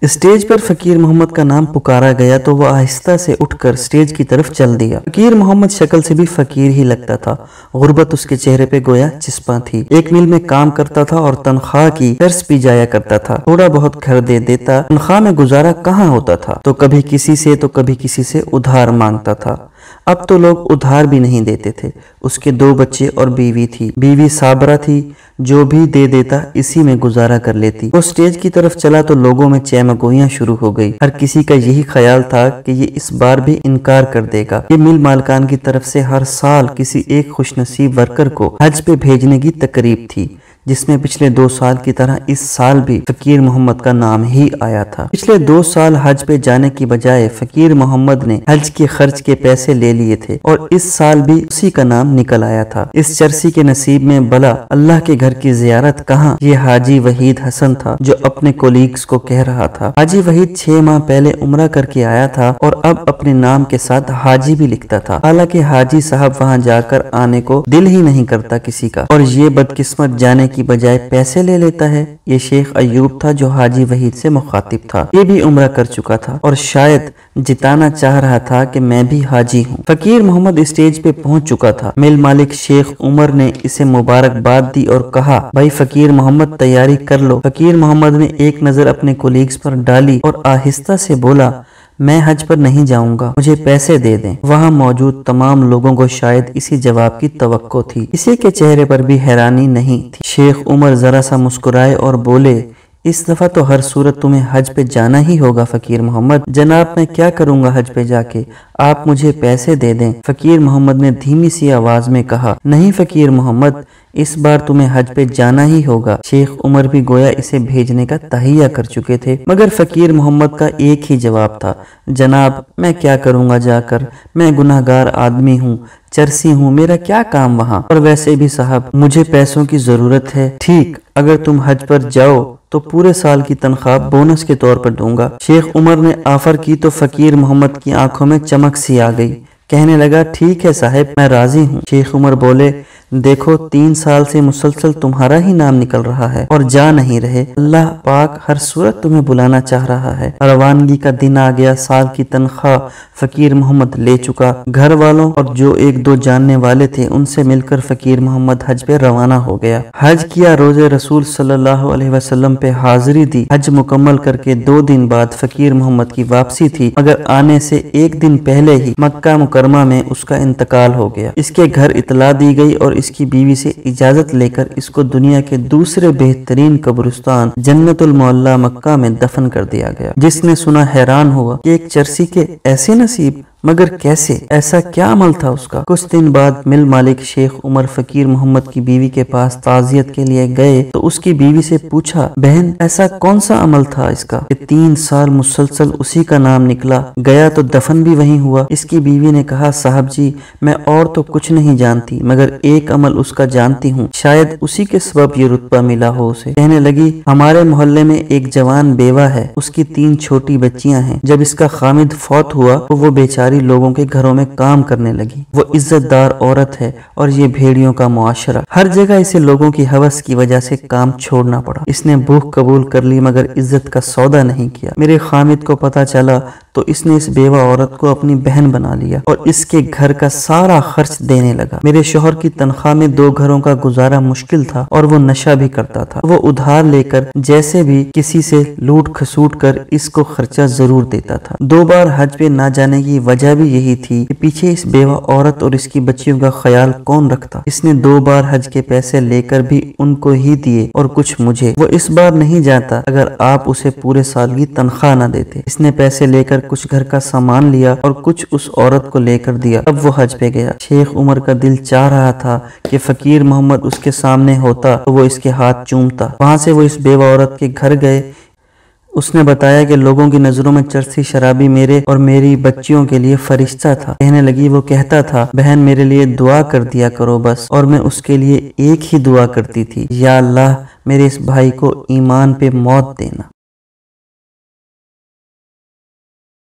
Stage پر فقیر محمد کا نام پکارا گیا تو وہ آہستہ سے اٹھ کر اسٹیج کی طرف چل دیا۔ فقیر محمد شکل سے بھی فقیر ہی لگتا تھا، غربت اس کے چہرے پہ گویا چسپاں تھی۔ ایک مل میں کام کرتا تھا اور تنخواہ کی قرض پی جایا کرتا تھا، تھوڑا بہت گھر دے دیتا، تنخواہ میں گزارا کہاں ہوتا تھا، تو کبھی کسی سے تو کبھی کسی سے ادھار مانگتا تھا۔ اب تو لوگ ادھار بھی نہیں دیتے تھے۔ اس کے 2 بچے اور بیوی تھی، بیوی صابرہ تھی، جو بھی دے دیتا اسی میں گزارا کر لیتی۔ وہ اسٹیج کی طرف چلا تو لوگوں میں چہمگوئیاں شروع ہو گئی۔ ہر کسی کا یہی خیال تھا کہ یہ اس بار بھی انکار کر دے گا۔ یہ مل مالکان کی طرف سے ہر سال کسی ایک خوش نصیب ورکر کو حج پہ بھیجنے کی تقریب تھی، جس میں پچھلے 2 سال کی طرح اس سال بھی فقیر محمد کا نام ہی آیا تھا۔ پچھلے 2 سال حج پہ جانے کی بجائے فقیر محمد نے حج کے خرچ کے پیسے لے لیے تھے اور اس سال بھی اسی کا نام نکل آیا تھا۔ اس چرسی کے نصیب میں بلا اللہ کے گھر کی زیارت کہاں، یہ حاجی وحید حسن تھا جو اپنے کولیگز کو کہہ رہا تھا۔ حاجی وحید 6 ماہ پہلے عمرہ کر کے آیا تھا اور اب اپنے نام کے ساتھ حاجی بھی لکھتا تھا، حالانکہ حاجی صاحب وہاں جا کر آنے کو دل ہی نہیں کرتا کسی کا، اور یہ بدقسمت جانے کی بجائے پیسے لے لیتا ہے۔ یہ شیخ ایوب تھا جو حاجی وحید سے مخاطب تھا، یہ بھی عمرہ کر چکا تھا اور شاید جتانا چاہ رہا تھا کہ میں بھی حاجی ہوں۔ فقیر محمد اسٹیج پہ پہنچ چکا تھا۔ مل مالک شیخ عمر نے اسے مبارکباد دی اور کہا، بھائی فقیر محمد تیاری کر لو۔ فقیر محمد نے ایک نظر اپنے کولیگز پر ڈالی اور آہستہ سے بولا، میں حج پر نہیں جاؤں گا، مجھے پیسے دے دیں۔ وہاں موجود تمام لوگوں کو شاید اسی جواب کی توقع تھی، کسی کے چہرے پر بھی حیرانی نہیں تھی۔ شیخ عمر ذرا سا مسکرائے اور بولے، اس دفعہ تو ہر صورت تمہیں حج پہ جانا ہی ہوگا فقیر محمد۔ جناب میں کیا کروں گا حج پہ جا کے، آپ مجھے پیسے دے دیں۔ فقیر محمد نے دھیمی سی آواز میں کہا، نہیں فقیر محمد، اس بار تمہیں حج پہ جانا ہی ہوگا۔ شیخ عمر بھی گویا اسے بھیجنے کا تہیہ کر چکے تھے، مگر فقیر محمد کا ایک ہی جواب تھا، جناب میں کیا کروں گا جا کر، میں گناہگار آدمی ہوں، چرسی ہوں، میرا کیا کام وہاں، اور ویسے بھی صاحب مجھے پیسوں کی ضرورت ہے۔ ٹھیک، اگر تم حج پر جاؤ تو پورے سال کی تنخواہ بونس کے طور پر دوں گا۔ شیخ عمر نے آفر کی تو فقیر محمد کی آنکھوں میں چمک سی آ گئی، کہنے لگا، ٹھیک ہے صاحب میں راضی ہوں۔ شیخ عمر بولے، دیکھو 3 سال سے مسلسل تمہارا ہی نام نکل رہا ہے اور جا نہیں رہے، اللہ پاک ہر صورت تمہیں بلانا چاہ رہا ہے۔ روانگی کا دن آ گیا، سال کی تنخواہ فقیر محمد لے چکا۔ گھر والوں اور جو 1-2 جاننے والے تھے ان سے مل کر فقیر محمد حج پہ روانہ ہو گیا۔ حج کیا، روزے رسول صلی اللہ علیہ وسلم پہ حاضری دی۔ حج مکمل کر کے 2 دن بعد فقیر محمد کی واپسی تھی، مگر آنے سے 1 دن پہلے ہی مکہ مکرمہ میں اس کا انتقال ہو گیا۔ اس کے گھر اطلاع دی گئی اور اس کی بیوی سے اجازت لے کر اس کو دنیا کے دوسرے بہترین قبرستان جنت المعلی مکہ میں دفن کر دیا گیا۔ جس نے سنا حیران ہوا کہ ایک چرسی کے ایسے نصیب، مگر کیسے، ایسا کیا عمل تھا اس کا؟ کچھ دن بعد مل مالک شیخ عمر فقیر محمد کی بیوی کے پاس تعزیت کے لیے گئے تو اس کی بیوی سے پوچھا، بہن ایسا کون سا عمل تھا اس کا کہ 3 سال مسلسل اسی کا نام نکلا، گیا تو دفن بھی وہیں ہوا؟ اس کی بیوی نے کہا، صاحب جی میں اور تو کچھ نہیں جانتی، مگر ایک عمل اس کا جانتی ہوں، شاید اسی کے سبب یہ رتبہ ملا ہو اسے۔ کہنے لگی، ہمارے محلے میں ایک جوان بیوہ ہے، اس کی 3 چھوٹی بچیاں ہیں۔ جب اس کا خامد فوت ہوا تو وہ بیچاری لوگوں کے گھروں میں کام کرنے لگی۔ وہ عزت دار عورت ہے اور یہ بھیڑیوں کا معاشرہ، ہر جگہ اسے لوگوں کی ہوس کی وجہ سے کام چھوڑنا پڑا۔ اس نے بھوک قبول کر لی مگر عزت کا سودا نہیں کیا۔ میرے خامد کو پتا چلا تو اس نے اس بیوہ عورت کو اپنی بہن بنا لیا اور اس کے گھر کا سارا خرچ دینے لگا۔ میرے شوہر کی تنخواہ میں 2 گھروں کا گزارا مشکل تھا اور وہ نشہ بھی کرتا تھا۔ وہ ادھار لے کر جیسے بھی کسی سے لوٹ کھسوٹ کر اس کو خرچہ ضرور دیتا تھا۔ 2 بار حج پہ نہ جانے کی وجہ بھی یہی تھی کہ پیچھے اس بیوہ عورت اور اس کی بچیوں کا خیال کون رکھتا۔ اس نے 2 بار حج کے پیسے لے کر بھی ان کو ہی دیے اور کچھ مجھے۔ وہ اس بار نہیں جاتا اگر آپ اسے پورے سال کی تنخواہ نہ دیتے۔ اس نے پیسے لے کر کچھ گھر کا سامان لیا اور کچھ اس عورت کو لے کر دیا۔ اب وہ حج پہ گیا۔ شیخ عمر کا دل چاہ رہا تھا کہ فقیر محمد اس کے سامنے ہوتا تو وہ اس کے ہاتھ چومتا۔ وہاں سے وہ اس بیوہ عورت کے گھر گئے۔ اس نے بتایا کہ لوگوں کی نظروں میں چرسی شرابی میرے اور میری بچیوں کے لیے فرشتہ تھا۔ کہنے لگی، وہ کہتا تھا، بہن میرے لیے دعا کر دیا کرو بس، اور میں اس کے لیے ایک ہی دعا کرتی تھی، یا اللہ میرے اس بھائی کو ایمان پہ موت دینا۔